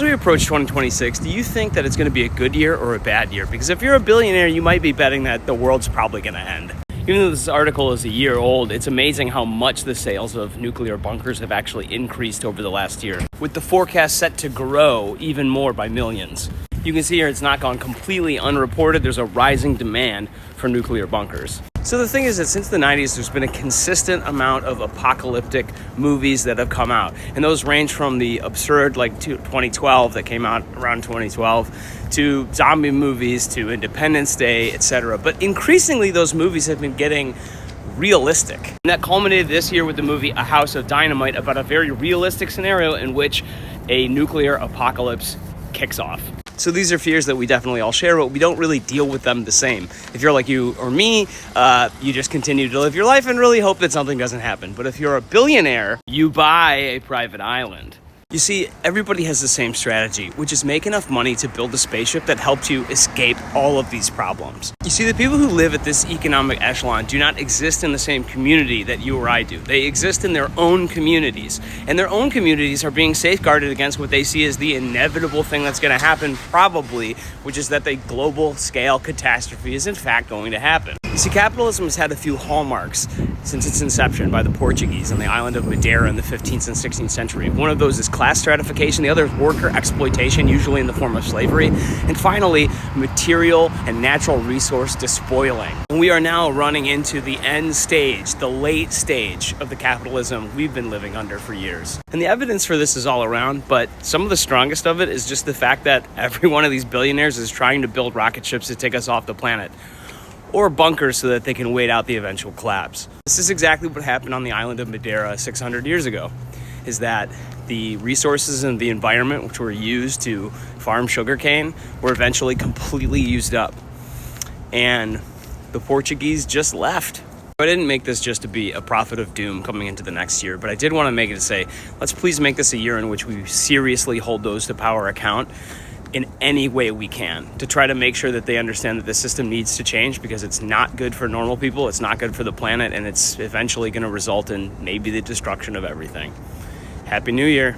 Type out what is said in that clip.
we approach 2026, do you think that it's going to be a good year or a bad year? Because if you're a billionaire, you might be betting that the world's probably going to end. Even though this article is a year old, it's amazing how much the sales of nuclear bunkers have actually increased over the last year, with the forecast set to grow even more by millions. You can see here it's not gone completely unreported. There's a rising demand for nuclear bunkers. So the thing is that since the 90s, there's been a consistent amount of apocalyptic movies that have come out. And those range from the absurd, like 2012, that came out around 2012, to zombie movies, to Independence Day, etc. But increasingly, those movies have been getting realistic. And that culminated this year with the movie A House of Dynamite, about a very realistic scenario in which a nuclear apocalypse kicks off. So these are fears that we definitely all share, but we don't really deal with them the same. If you're like you or me, you just continue to live your life and really hope that something doesn't happen. But if you're a billionaire, you buy a private island. You see, everybody has the same strategy, which is make enough money to build a spaceship that helps you escape all of these problems. You see, the people who live at this economic echelon do not exist in the same community that you or I do. They exist in their own communities, and their own communities are being safeguarded against what they see as the inevitable thing that's going to happen, probably, which is that the global scale catastrophe is in fact going to happen. You see, capitalism has had a few hallmarks since its inception by the Portuguese on the island of Madeira in the 15th and 16th century. One of those is class stratification, the other is worker exploitation, usually in the form of slavery, and finally, material and natural resource despoiling. We are now running into the end stage, the late stage of the capitalism we've been living under for years. And the evidence for this is all around, but some of the strongest of it is just the fact that every one of these billionaires is trying to build rocket ships to take us off the planet, or bunkers so that they can wait out the eventual collapse. This is exactly what happened on the island of Madeira 600 years ago, is that the resources and the environment which were used to farm sugarcane were eventually completely used up. And the Portuguese just left. I didn't make this just to be a prophet of doom coming into the next year, but I did want to make it to say, let's please make this a year in which we seriously hold those to power account in any way we can, to try to make sure that they understand that the system needs to change, because it's not good for normal people, it's not good for the planet, and it's eventually going to result in maybe the destruction of everything. Happy New Year.